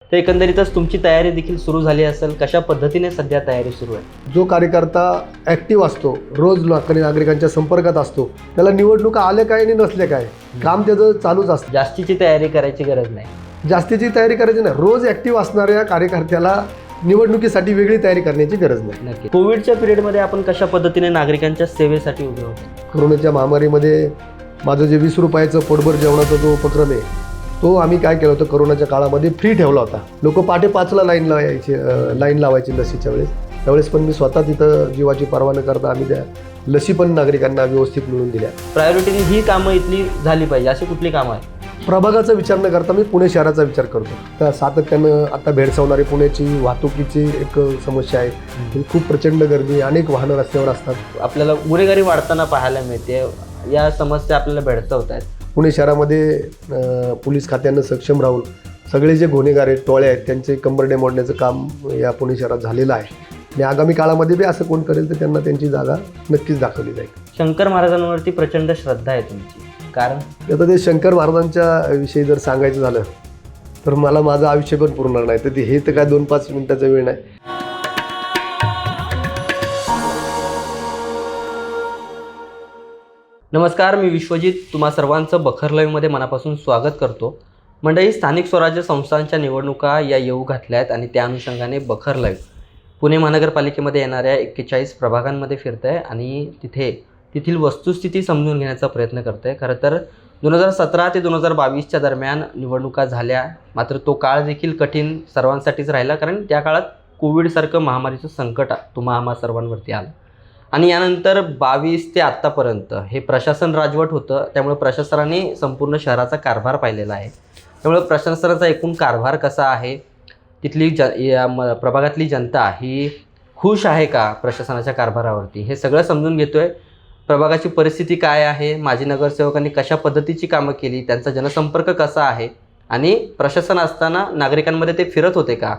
तर एकंदरीतच तुमची तयारी देखील सुरू झाली असेल. कशा पद्धतीने सध्या तयारी सुरू आहे? जो कार्यकर्ता ॲक्टिव्ह असतो, रोज नागरिकांच्या संपर्कात असतो, त्याला निवडणुका आल्या काय आणि नसल्या काय काम त्याचं चालूच असतं. जास्तीची तयारी करायची गरज नाही. जास्तीची तयारी करायची नाही. रोज ॲक्टिव्ह असणाऱ्या कार्यकर्त्याला निवडणुकीसाठी वेगळी तयारी करण्याची गरज नाही. नक्की. कोविडच्या पिरियडमध्ये आपण कशा पद्धतीने नागरिकांच्या सेवेसाठी उभे होतो? कोरोनाच्या महामारीमध्ये माझं जे 20 रुपयाचं पोटभर जेवणाचा जो उपक्रम आहे तो आम्ही काय केलं होतं, कोरोनाच्या काळामध्ये फ्री ठेवला होता. लोक पहाटे 5ला लाईन लावायची लसीच्या वेळेस. त्यावेळेस पण मी स्वतः तिथं जीवाची पर्वा न करता आम्ही त्या लसी पण नागरिकांना व्यवस्थित मिळवून दिल्या. प्रायोरिटीने ही कामं इथली झाली पाहिजे अशी कुठली कामं आहेत? प्रभागाचा विचार न करता मी पुणे शहराचा विचार करतो. त्या सातत्यानं आता भेडसावणारी पुण्याची वाहतुकीची एक समस्या आहे. खूप प्रचंड गर्दी, अनेक वाहनं रस्त्यावर असतात. आपल्याला गुन्हेगारी वाढताना पाहायला मिळते. या समस्या आपल्याला भेडसावत आहेत. पुणे शहरामध्ये पोलीस खात्यानं सक्षम राहून सगळे जे गुन्हेगार आहेत, टोळे आहेत, त्यांचे कंबरडे मोडण्याचं काम या पुणे शहरात झालेलं आहे. आणि आगामी काळामध्ये बी असं कोण करेल तर त्यांना त्यांची जागा नक्कीच दाखवली जाईल. शंकर महाराजांवरती प्रचंड श्रद्धा आहे तुमची, कारण आता ते शंकर महाराजांच्या विषयी जर सांगायचं झालं तर मला माझं आयुष्य पण पुरणार नाही. तर हे तर काय 2-5 मिनिटाचा वेळ नाही. नमस्कार, मी विश्वजित तुम्हा सर्वांचं बखर लाईव्हमध्ये मनापासून स्वागत करतो. मंडळी, स्थानिक स्वराज्य संस्थांच्या निवडणुका या येऊ घातल्या आहेत आणि त्या अनुषंगाने बखर लाईव्ह पुणे महानगरपालिकेमध्ये येणाऱ्या 41 प्रभागांमध्ये फिरत आहे आणि तेथील वस्तुस्थिती समजून घेण्याचा प्रयत्न करत आहे. खरं तर 2017 ते 2022च्या दरम्यान निवडणुका झाल्या, मात्र तो काळ देखील कठीण सर्वांसाठीच राहिला, कारण त्या काळात कोविडसारखं महामारीचं संकट तुम्हा आम्हा सर्वांवरती आलं. आणि यानंतर 22 ते आत्तापर्यंत हे प्रशासन राजवट होतं. त्यामुळे प्रशासनाने संपूर्ण शहराचा कारभार पाहिलेला आहे. त्यामुळे प्रशासनाचा एकूण कारभार कसा आहे, तिथली प्रभागातली जनता ही खुश आहे का प्रशासनाच्या कारभारावरती, हे सगळं समजून घेतो आहे. प्रभागाची परिस्थिती काय आहे, माजी नगरसेवकांनी कशा पद्धतीची कामं केली, त्यांचा जनसंपर्क कसा आहे आणि प्रशासन असताना नागरिकांमध्ये ते फिरत होते का,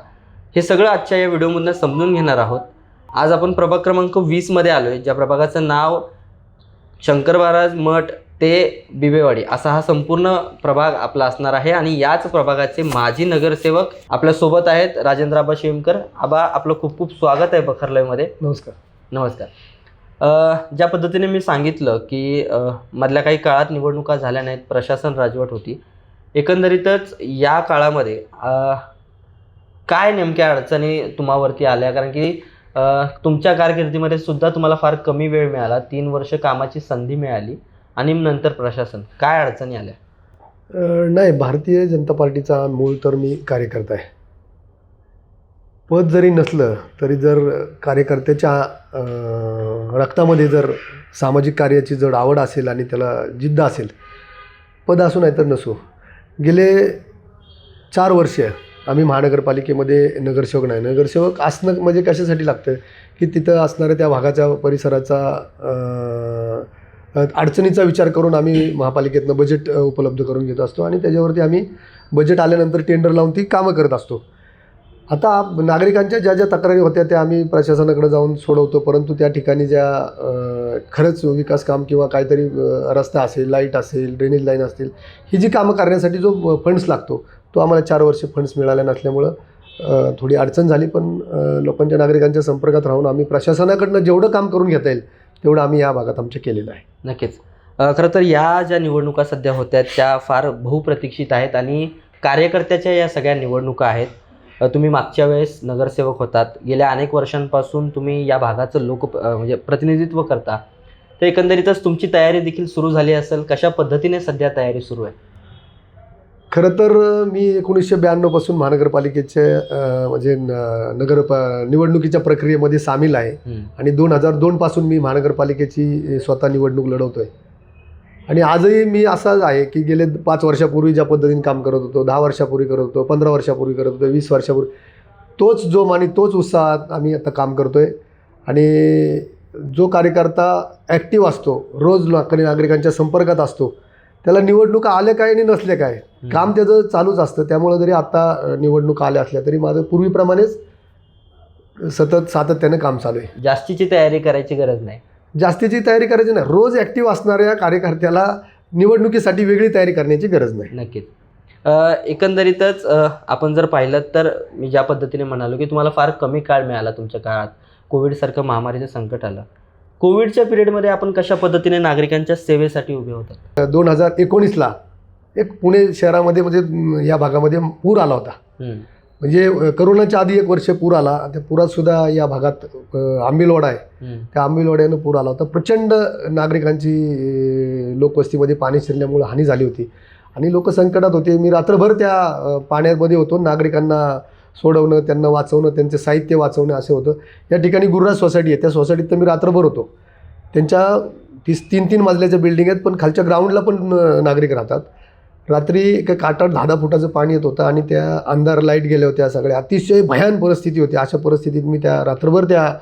हे सगळं आजच्या या व्हिडिओमधून समजून घेणार आहोत. आज आपण प्रभाग क्रमांक 20मध्ये आलो आहे, ज्या प्रभागाचं नाव शंकर महाराज मठ ते बिबेवाडी असा हा संपूर्ण प्रभाग आपला असणार आहे. आणि याच प्रभागाचे माजी नगरसेवक आपल्यासोबत आहेत, राजेंद्र आबा शेमकर. आबा, आपलं खूप खूप स्वागत आहे बखर लाईव्हमध्ये. नमस्कार. नमस्कार. ज्या पद्धतीने मी सांगितलं की मधल्या काही काळात निवडणुका झाल्या नाहीत, प्रशासन राजवट होती. एकंदरीतच या काळामध्ये काय नेमक्या अडचणी तुम्हावरती आल्या, कारण की तुमच्या कारकिर्दीमध्ये सुद्धा तुम्हाला फार कमी वेळ मिळाला, 3 वर्ष कामाची संधी मिळाली आणि नंतर प्रशासन, काय अडचणी आल्या? नाही, भारतीय जनता पार्टीचा मूळ तर मी कार्यकर्ता आहे. पद जरी नसलं तरी जर कार्यकर्त्याच्या रक्तामध्ये जर सामाजिक कार्याची जर आवड असेल आणि त्याला जिद्द असेल, पद असू नाही तर नसो, गेले 4 वर्ष आम्ही महानगरपालिकेमध्ये नगरसेवक नाही. नगरसेवक असणं म्हणजे कशासाठी लागतं की तिथं असणाऱ्या त्या भागाच्या परिसराचा अडचणीचा विचार करून आम्ही महापालिकेतनं बजेट उपलब्ध करून घेत असतो आणि त्याच्यावरती आम्ही बजेट आल्यानंतर टेंडर लावून ती कामं करत असतो. आता नागरिकांच्या ज्या ज्या तक्रारी होत्या त्या आम्ही प्रशासनाकडे जाऊन सोडवतो, परंतु त्या ठिकाणी ज्या खरंच विकास काम किंवा काहीतरी रस्ता असेल, लाईट असेल, ड्रेनेज लाईन असतील, ही जी कामं करण्यासाठी जो फंड्स लागतो तो आम्हाला 4 वर्ष फंड्स मिळाल्या नसल्यामुळं थोडी अडचण झाली. पण लोकांच्या, नागरिकांच्या संपर्कात राहून आम्ही प्रशासनाकडनं जेवढं काम करून घेता येईल तेवढं आम्ही या भागात आमच्या केलेलं आहे. नक्कीच. खरं तर या ज्या निवडणुका सध्या होत्या त्या फार बहुप्रतीक्षित आहेत आणि कार्यकर्त्याच्या या सगळ्या निवडणुका आहेत. तुम्ही मागच्या वेळेस नगरसेवक होतात, गेल्या अनेक वर्षांपासून तुम्ही या भागाचं म्हणजे प्रतिनिधित्व करता. तर एकंदरीतच तुमची तयारी देखील सुरू झाली असेल. कशा पद्धतीने सध्या तयारी सुरू आहे? खरं तर मी 1992 पासून महानगरपालिकेचे म्हणजे निवडणुकीच्या प्रक्रियेमध्ये सामील आहे आणि 2002 पासून मी महानगरपालिकेची स्वतः निवडणूक लढवतो आहे. आणि आजही मी असाच आहे की गेले 5 वर्षापूर्वी ज्या पद्धतीने काम करत होतो, 10 वर्षापूर्वी करत होतो, 15 वर्षापूर्वी करत होतो, 20 वर्षापूर्वी, तोच जोम आणि तोच उत्साहात आम्ही आता काम करतो आहे. आणि जो कार्यकर्ता ॲक्टिव्ह असतो, रोज नागरिकांच्या संपर्कात असतो, त्याला निवडणुका आल्या काय आणि नसल्या काय काम त्याचं चालूच असतं. त्यामुळं जरी आत्ता निवडणुका आल्या असल्या तरी माझं पूर्वीप्रमाणेच सातत्यानं काम चालू आहे. जास्तीची तयारी करायची गरज नाही. जास्तीची तयारी करायची नाही. रोज ॲक्टिव्ह असणाऱ्या कार्यकर्त्याला निवडणुकीसाठी वेगळी तयारी करण्याची गरज नाही. नक्कीच. एकंदरीतच आपण जर पाहिलं तर मी ज्या पद्धतीने म्हणालो की तुम्हाला फार कमी काळ मिळाला तुमच्या काळात, कोविडसारखं महामारीचं संकट आलं. कोविडच्या पिरियडमध्ये आपण कशा पद्धतीने नागरिकांच्या सेवेसाठी उभे होतात? 2019ला एक पुणे शहरामध्ये म्हणजे या भागामध्ये पूर आला होता. म्हणजे करोनाच्या आधी 1 वर्ष पूर आला. त्या पुरात सुद्धा या भागात आंबिलवाडा आहे, त्या आंबिलवाड्यानं पूर आला होता. प्रचंड नागरिकांची लोकवस्तीमध्ये पाणी शिरल्यामुळे हानी झाली होती आणि लोक संकटात होते. मी रात्रभर त्या पाण्यामध्ये होतो. नागरिकांना सोडवणं, त्यांना वाचवणं, त्यांचं साहित्य वाचवणं असं होतं. या ठिकाणी गुरुराज सोसायटी आहे, त्या सोसायटीत तर मी रात्रभर होतो. त्यांच्या 3-3 मजल्याच्या बिल्डिंग आहेत, पण खालच्या ग्राउंडला पण नागरिक राहतात. रात्री एक 8-8, 10-10 फुटाचं पाणी येत होतं आणि त्या अंधार लाईट गेल्या होत्या सगळ्या. अतिशय भयान परिस्थिती होती. अशा परिस्थितीत मी त्या रात्रभर त्या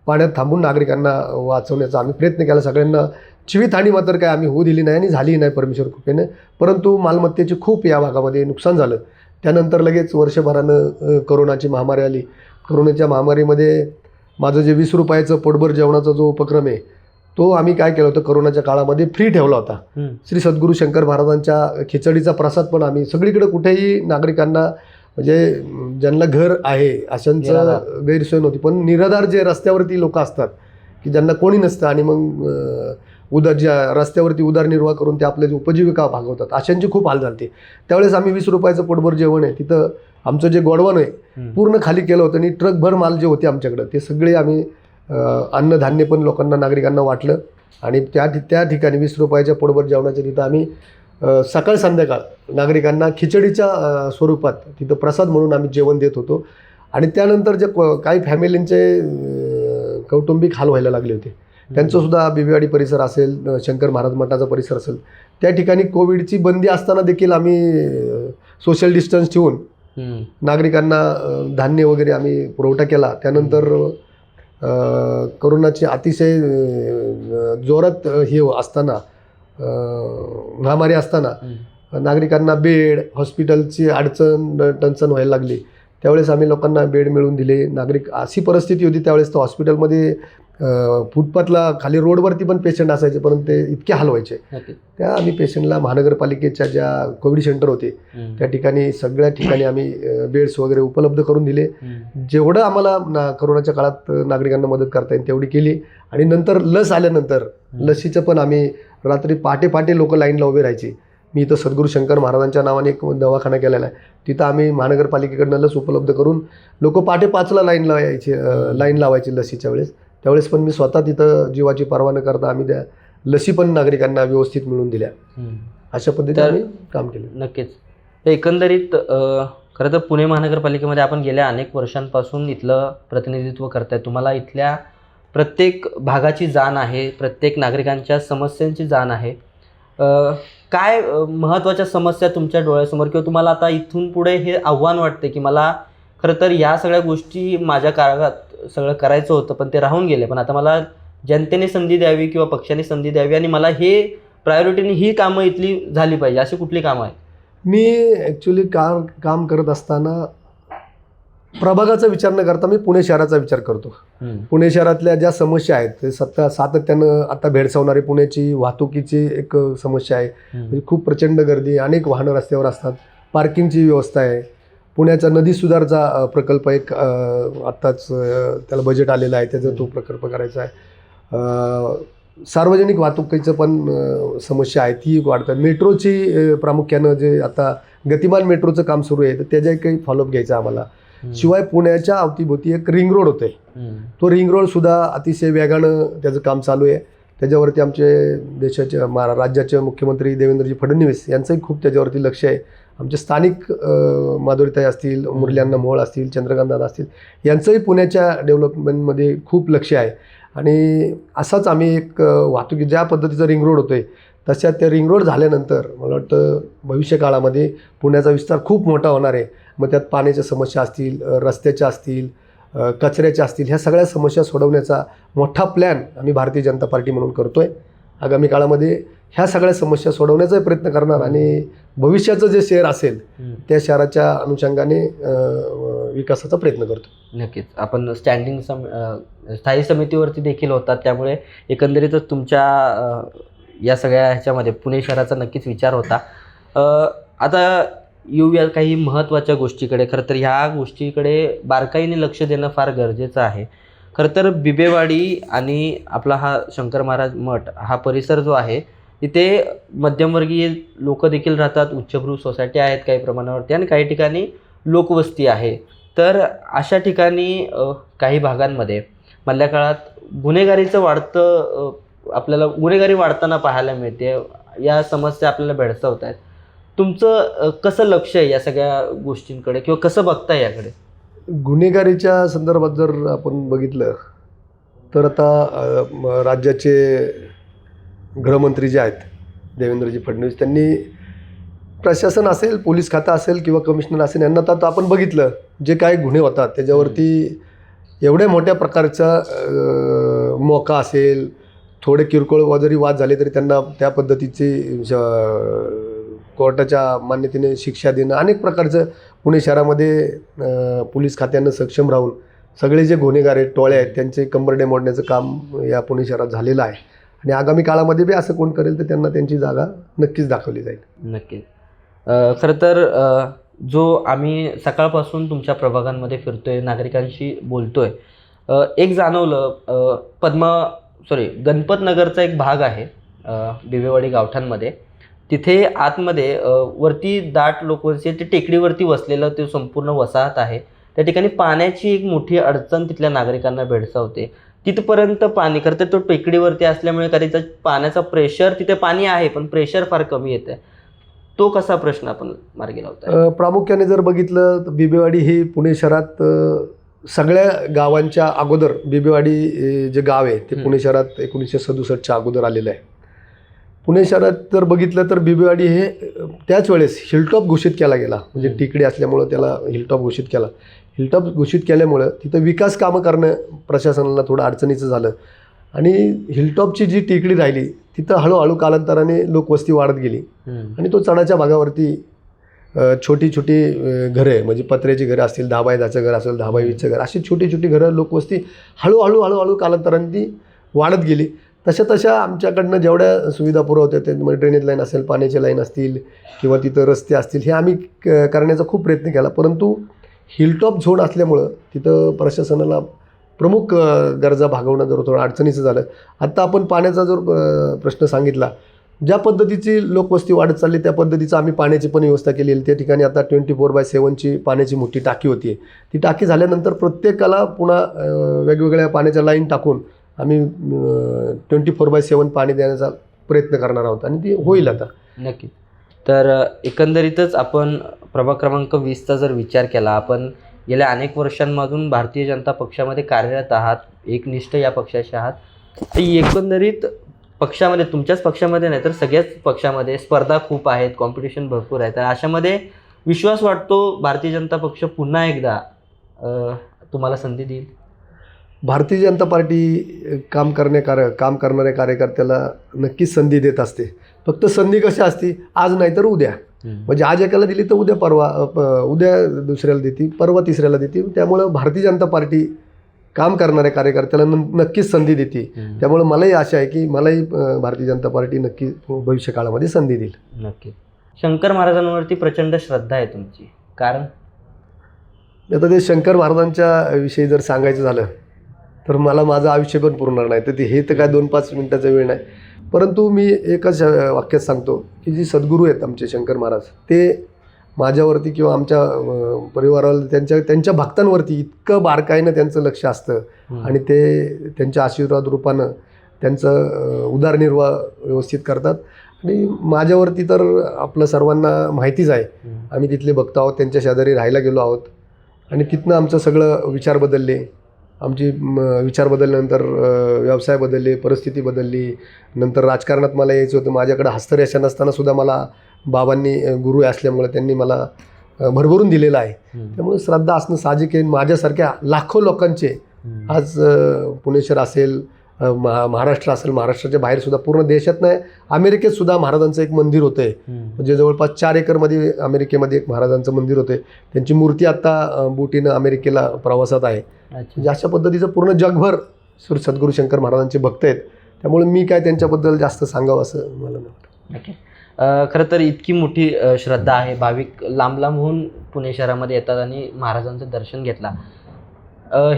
पाण्यात थांबून नागरिकांना वाचवण्याचा आम्ही प्रयत्न केला. सगळ्यांना जीवितहानी मात्र काय आम्ही होऊ दिली नाही आणि झालीही नाही परमेश्वर कृपेने. परंतु मालमत्तेचे खूप या भागामध्ये नुकसान झालं. त्यानंतर लगेच वर्षभरानं करोनाची महामारी आली. करोनाच्या महामारीमध्ये माझं जे 20 रुपयाचं पोटभर जेवणाचा जो उपक्रम आहे तो आम्ही काय केलं होतं, करोनाच्या काळामध्ये फ्री ठेवला होता. श्री सद्गुरू शंकर महाराजांच्या खिचडीचा प्रसाद पण आम्ही सगळीकडे कुठेही नागरिकांना, म्हणजे ज्यांना घर आहे अशांचं गैरसोय नव्हती, पण निराधार जे रस्त्यावरती लोक असतात की ज्यांना कोणी नसतं आणि मग ज्या रस्त्यावरती उदरनिर्वाह करून ते आपले उपजीविका भागवतात, अशांची खूप हाल झाले. त्यावेळेस आम्ही 20 रुपयाचं पोटभर जेवण आहे तिथं आमचं जे गोडवण आहे पूर्ण खाली केलं होतं आणि ट्रकभर माल जे होते आमच्याकडं ते सगळे आम्ही अन्नधान्य पण लोकांना, नागरिकांना वाटलं. आणि त्या ठिकाणी 20 रुपयाच्या पोटभर जेवणाच्या तिथं आम्ही सकाळ संध्याकाळ नागरिकांना खिचडीच्या स्वरूपात तिथं प्रसाद म्हणून आम्ही जेवण देत होतो. आणि त्यानंतर जे काही फॅमिलींचे कौटुंबिक हाल व्हायला लागले होते त्यांचंसुद्धा बिबीवाडी परिसर असेल, शंकर महाराज मठाचा परिसर असेल, त्या ठिकाणी कोविडची बंदी असताना देखील आम्ही सोशल डिस्टन्स ठेवून नागरिकांना धान्य वगैरे आम्ही पुरवठा केला. त्यानंतर करोनाची अतिशय जोरात हे असताना, महामारी असताना नागरिकांना बेड, हॉस्पिटलची टंचन व्हायला लागली. त्यावेळेस आम्ही लोकांना बेड मिळवून दिले. नागरिक अशी परिस्थिती होती त्यावेळेस तर हॉस्पिटलमध्ये फुटपाथला खाली रोडवरती पण पेशंट असायचे, परंतु ते इतके हाल व्हायचे. त्या आम्ही पेशंटला महानगरपालिकेच्या ज्या कोविड सेंटर होते त्या ठिकाणी सगळ्या ठिकाणी आम्ही बेड्स वगैरे उपलब्ध करून दिले. जेवढं आम्हाला करोनाच्या काळात नागरिकांना मदत करता येईल तेवढी केली. आणि नंतर लस आल्यानंतर लसीचं पण आम्ही रात्री पहाटे लोक लाईनला उभे राहायचे. मी इथं सद्गुरू शंकर महाराजांच्या नावाने एक दवाखाना केलेला आहे, तिथं आम्ही महानगरपालिकेकडनं लस उपलब्ध करून लोक पहाटे 5ला लाईन लावायची लसीच्या वेळेस. त्यावेळेस पण मी स्वतः तिथं जीवाची पर्वा न करता आम्ही त्या लसी पण नागरिकांना व्यवस्थित मिळवून दिल्या. अशा पद्धतीने आम्ही काम केलं. नक्कीच. एकंदरीत खरं तर पुणे महानगरपालिकेमध्ये आपण गेल्या अनेक वर्षांपासून इथलं प्रतिनिधित्व करताय. तुम्हाला इथल्या प्रत्येक भागाची जाण आहे, प्रत्येक नागरिकांच्या समस्यांची जाण आहे. काय महत्त्वाच्या समस्या तुमच्या डोळ्यासमोर किंवा तुम्हाला आता इथून पुढे हे आव्हान वाटते की मला खरं तर या सगळ्या गोष्टी माझ्या काळात सगळं करायचं होतं पण ते राहून गेले, पण आता मला जनतेने संधी द्यावी किंवा पक्षाने संधी द्यावी आणि मला हे प्रायोरिटीने ही कामं इथली झाली पाहिजे, अशी कुठली कामं आहेत? मी ॲक्च्युली काम करत असताना प्रभागाचा विचार न करता मी पुणे शहराचा विचार करतो. पुणे शहरातल्या ज्या समस्या आहेत ते सातत्यानं आता भेडसावणारी पुण्याची वाहतुकीची एक समस्या आहे. म्हणजे खूप प्रचंड गर्दी, अनेक वाहनं रस्त्यावर असतात, पार्किंगची व्यवस्था आहे. पुण्याचा नदी सुधारचा प्रकल्प एक आत्ताच त्याला बजेट आलेलं आहे, त्याचा तो प्रकल्प करायचा आहे. सार्वजनिक वाहतुकीचं पण समस्या आहे ती वाढतात. मेट्रोची प्रामुख्यानं जे आता गतिमान मेट्रोचं काम सुरू आहे तर त्याच्या काही फॉलोअप घ्यायचं आम्हाला. शिवाय पुण्याच्या अवतीभोवती एक रिंग रोड होते, तो रिंग रोड सुद्धा अतिशय वेगानं त्याचं काम चालू आहे. त्याच्यावरती आमचे देशाचे राज्याचे मुख्यमंत्री देवेंद्रजी फडणवीस यांचंही खूप त्याच्यावरती लक्ष आहे. आमचे स्थानिक माधुरीताई असतील, मुरल्यांना मोहोळ असतील, चंद्रकांतदादा असतील, यांचंही पुण्याच्या डेव्हलपमेंटमध्ये खूप लक्ष आहे. आणि असाच आम्ही एक वाहतुकी ज्या पद्धतीचा रिंग रोड होतो आहे तशा त्या रिंग रोड झाल्यानंतर मला वाटतं भविष्यकाळामध्ये पुण्याचा विस्तार खूप मोठा होणार आहे. मग त्यात पाण्याच्या समस्या असतील, रस्त्याच्या असतील, कचऱ्याच्या असतील, ह्या सगळ्या समस्या सोडवण्याचा मोठा प्लॅन आम्ही भारतीय जनता पार्टी म्हणून करतो आहे. आगामी काळामध्ये ह्या सगळ्या समस्या सोडवण्याचा प्रयत्न करणार आणि भविष्याचं जे शहर असेल त्या शहराच्या अनुषंगाने विकासाचा प्रयत्न करतो. नक्कीच. आपण स्थायी समितीवरती देखील होतात, त्यामुळे एकंदरीतच तुमच्या या सगळ्या ह्याच्यामध्ये पुणे शहराचा नक्कीच विचार होता. आता येऊया काही महत्त्वाच्या गोष्टीकडे. खरं तर ह्या गोष्टीकडे बारकाईने लक्ष देणं फार गरजेचं आहे. खरं तर बिबेवाडी आणि आपला हा शंकर महाराज मठ हा परिसर जो आहे तिथे मध्यमवर्गीय लोक देखील राहतात, उच्चभ्रू सोसायटी आहेत काही प्रमाणावरती आणि काही ठिकाणी लोकवस्ती आहे. तर अशा ठिकाणी काही भागांमध्ये मधल्या काळात गुन्हेगारीचं आपल्याला गुन्हेगारी वाढताना पाहायला मिळते. या समस्या आपल्याला भेडसावत आहेत. तुमचं कसं लक्ष आहे या सगळ्या गोष्टींकडे किंवा कसं बघताय याकडे? गुन्हेगारीच्या संदर्भात जर आपण बघितलं तर आता राज्याचे गृहमंत्री जे आहेत देवेंद्रजी फडणवीस, त्यांनी प्रशासन असेल, पोलीस खातं असेल किंवा कमिशनर असेल, यांना तर आपण बघितलं जे काही गुन्हे होतात त्याच्यावरती एवढ्या मोठ्या प्रकारचा मोका असेल, थोडे किरकोळ जरी वाद झाले तरी त्यांना त्या पद्धतीची कोर्टाच्या मान्यतेने शिक्षा देणं, अनेक प्रकारचं पुणे शहरामध्ये पोलीस खात्यानं सक्षम राहून सगळे जे गुन्हेगार आहेत, टोळे आहेत, त्यांचे कंबरडे मोडण्याचं काम या पुणे शहरात झालेलं आहे. आणि आगामी काळामध्ये बी असं कोण करेल तर त्यांना त्यांची जागा नक्कीच दाखवली जाईल. नक्कीच. खरं तर जो आम्ही सकाळपासून तुमच्या प्रभागांमध्ये फिरतोय, नागरिकांशी बोलतोय, एक जाणवलं गणपतनगरचा एक भाग आहे बिबेवाडी गावठाणमध्ये. तिथे आतमध्ये वरती दाट लोकवस्ती, ते टेकडीवरती वसलेलं ते संपूर्ण वसाहत आहे. त्या ठिकाणी पाण्याची एक मोठी अडचण तिथल्या नागरिकांना भेडसावते. तिथपर्यंत पाणी, खरं तर तो टेकडीवरती असल्यामुळे कधीचा पाण्याचा प्रेशर, तिथे पाणी आहे पण प्रेशर फार कमी येतं आहे. तो कसा प्रश्न आपण मार्गी लावता? प्रामुख्याने जर बघितलं तर बिबेवाडी ही पुणे शहरात सगळ्या गावांच्या अगोदर बिबेवाडी जे गाव आहे ते पुणे शहरात 1967च्या अगोदर आलेलं आहे. पुणे शहरात जर बघितलं तर बिबेवाडी हे त्याच वेळेस हिलटॉप घोषित केला गेला. म्हणजे टेकडी असल्यामुळं त्याला हिलटॉप घोषित केला. हिलटॉप घोषित केल्यामुळं तिथं विकास कामं करणं प्रशासनाला थोडं अडचणीचं झालं. आणि हिलटॉपची जी टेकडी राहिली तिथं हळूहळू कालांतराने लोकवस्ती वाढत गेली. आणि तो चढाच्या भागावरती छोटी छोटी घरं, म्हणजे पत्र्याची घरं असतील, 10 बाय 10चं घर असेल, 10 बाय 20चं घर, अशी छोटी छोटी घरं, लोकवस्ती हळूहळू कालांतराने ती वाढत गेली. तशा आमच्याकडनं जेवढ्या सुविधा पुरवतात, त्यामध्ये ड्रेनेज लाईन असेल, पाण्याची लाईन असतील किंवा तिथं रस्ते असतील, हे आम्ही करण्याचा खूप प्रयत्न केला. परंतु हिलटॉप झोन असल्यामुळं तिथं प्रशासनाला प्रमुख गरजा भागवणं जर थोडं अडचणीचं झालं. आत्ता आपण पाण्याचा जर प्रश्न सांगितला, ज्या पद्धतीची लोकवस्ती वाढत चालली त्या पद्धतीचं आम्ही पाण्याची पण व्यवस्था केली आहे. त्या ठिकाणी आता 24/7ची पाण्याची मोठी टाकी होती. ती टाकी झाल्यानंतर प्रत्येकाला पुन्हा वेगवेगळ्या पाण्याच्या लाईन टाकून आम्ही 24/7 पाणी देण्याचा प्रयत्न करणार आहोत आणि ती होईल आता. नक्की. तर एकंदरीतच आपण प्रभाग क्रमांक 20चा जर विचार केला, आपण गेल्या अनेक वर्षांमधून भारतीय जनता पक्षामध्ये कार्यरत आहात, एकनिष्ठ या पक्षाचे आहात. तर एकंदरीत पक्षामध्ये, तुमच्याच पक्षामध्ये नाही तर सगळ्याच पक्षामध्ये स्पर्धा खूप आहेत, कॉम्पिटिशन भरपूर आहे. तर अशामध्ये विश्वास वाटतो भारतीय जनता पक्ष पुन्हा एकदा तुम्हाला संधी देईल? भारतीय जनता पार्टी काम करणाऱ्या कार्यकर्त्याला नक्कीच संधी देत असते. फक्त संधी कशी असते, आज नाही तर उद्या. म्हणजे आज एकाला दिली तर उद्या दुसऱ्याला देते, परवा तिसऱ्याला देते. त्यामुळं भारतीय जनता पार्टी काम करणाऱ्या कार्यकर्त्याला नक्कीच संधी देते. त्यामुळे मलाही आशा आहे की मलाही भारतीय जनता पार्टी नक्की भविष्य काळामध्ये संधी देईल. नक्की. शंकर महाराजांवरती प्रचंड श्रद्धा आहे तुमची, कारण? आता ते शंकर महाराजांच्या विषयी जर सांगायचं झालं तर मला माझं आयुष्य पण पुरणार नाही. तर हे तर काय 2-5 मिनिटाचा वेळ नाही. परंतु मी एकच वाक्यात सांगतो की जी सद्गुरू आहेत आमचे शंकर महाराज, ते माझ्यावरती किंवा आमच्या परिवाराला, त्यांच्या भक्तांवरती इतकं बारकाईनं त्यांचं लक्ष असतं आणि ते त्यांच्या आशीर्वाद रूपानं त्यांचं उदरनिर्वाह व्यवस्थित करतात. आणि माझ्यावरती तर आपलं सर्वांना माहितीच आहे. आम्ही तिथले भक्त आहोत, त्यांच्या शेजारी राहायला गेलो आहोत आणि तिथनं आमचं सगळं विचार बदलले. आमची विचार बदलल्यानंतर व्यवसाय बदलले, परिस्थिती बदलली. नंतर राजकारणात मला यायचं होतं. माझ्याकडे हस्तरेषा नसतानासुद्धा मला बाबांनी, गुरु असल्यामुळे त्यांनी मला भरभरून दिलेलं आहे. त्यामुळे श्रद्धा असणं साहजिक आहे. माझ्यासारख्या लाखो लोकांचे आज पुणे शहर असेल, महाराष्ट्र असेल, महाराष्ट्राच्या बाहेरसुद्धा, पूर्ण देशात नाही, अमेरिकेतसुद्धा महाराजांचं एक मंदिर होतं आहे. म्हणजे जवळपास 4 एकरमध्ये अमेरिकेमध्ये एक महाराजांचं मंदिर होतं आहे. त्यांची मूर्ती आत्ता बोटीनं अमेरिकेला प्रवासात आहे. म्हणजे अशा पद्धतीचं पूर्ण जगभर सद्गुरू शंकर महाराजांचे भक्त आहेत. त्यामुळे मी काय त्यांच्याबद्दल जास्त सांगावं असं मला नाही वाटतं. ओके. खरं तर इतकी मोठी श्रद्धा आहे, भाविक लांब लांबहून पुणे शहरामध्ये येतात आणि महाराजांचं दर्शन घेतला.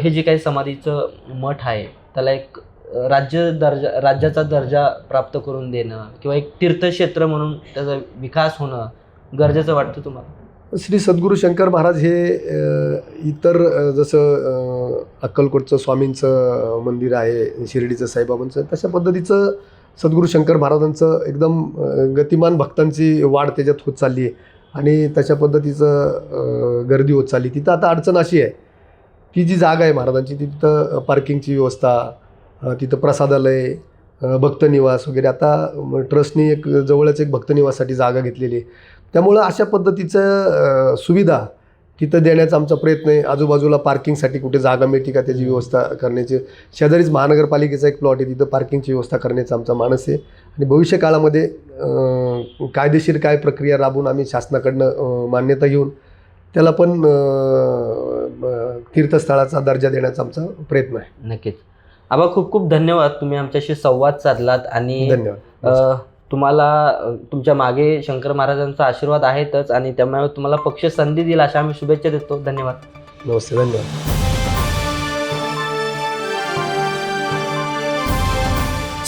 हे जे काही समाधीचं मठ आहे त्याला एक राज्याचा दर्जा प्राप्त करून देणं किंवा एक तीर्थक्षेत्र म्हणून त्याचा विकास होणं गरजेचं वाटतं तुम्हाला? श्री सद्गुरू शंकर महाराज हे इतर जसं अक्कलकोटचं स्वामींचं मंदिर आहे, शिर्डीचं साईबाबांचं, तशा पद्धतीचं सद्गुरू शंकर महाराजांचं एकदम गतिमान भक्तांची वाढ त्याच्यात होत चालली आहे आणि तशा पद्धतीचं गर्दी होत चालली. तिथं आता अडचण अशी आहे, ती जी जागा आहे महाराजांची तिथं पार्किंगची व्यवस्था, तिथं प्रसादालय, भक्तनिवास वगैरे, आता ट्रस्टनी एक जवळच एक भक्तनिवाससाठी जागा घेतलेली आहे. त्यामुळं अशा पद्धतीचं सुविधा तिथं देण्याचा आमचा प्रयत्न आहे. आजूबाजूला पार्किंगसाठी कुठे जागा मिळते का त्याची व्यवस्था करण्याची, शेजारीच महानगरपालिकेचा एक प्लॉट आहे, तिथं पार्किंगची व्यवस्था करण्याचा आमचा मानस आहे. आणि भविष्य काळामध्ये कायदेशीर काय प्रक्रिया राबवून आम्ही शासनाकडनं मान्यता घेऊन त्याला पण तीर्थस्थळाचा दर्जा देण्याचा आमचा प्रयत्न आहे. नक्कीच. आबा, खूप खूप धन्यवाद. तुम्ही आमच्याशी संवाद साधलात आणि धन्यवाद. तुम्हाला तुमच्या मागे शंकर महाराजांचा आशीर्वाद आहेतच आणि त्यामुळे तुम्हाला पक्ष संधी दिला अशा आम्ही शुभेच्छा देतो. धन्यवाद. नमस्ते. धन्यवाद.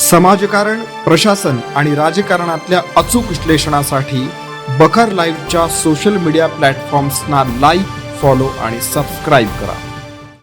समाजकारण, प्रशासन आणि राजकारणातल्या अचूक विश्लेषणासाठी बखर लाईव्हच्या सोशल मीडिया प्लॅटफॉर्म्सना लाईक, फॉलो आणि सबस्क्राईब करा.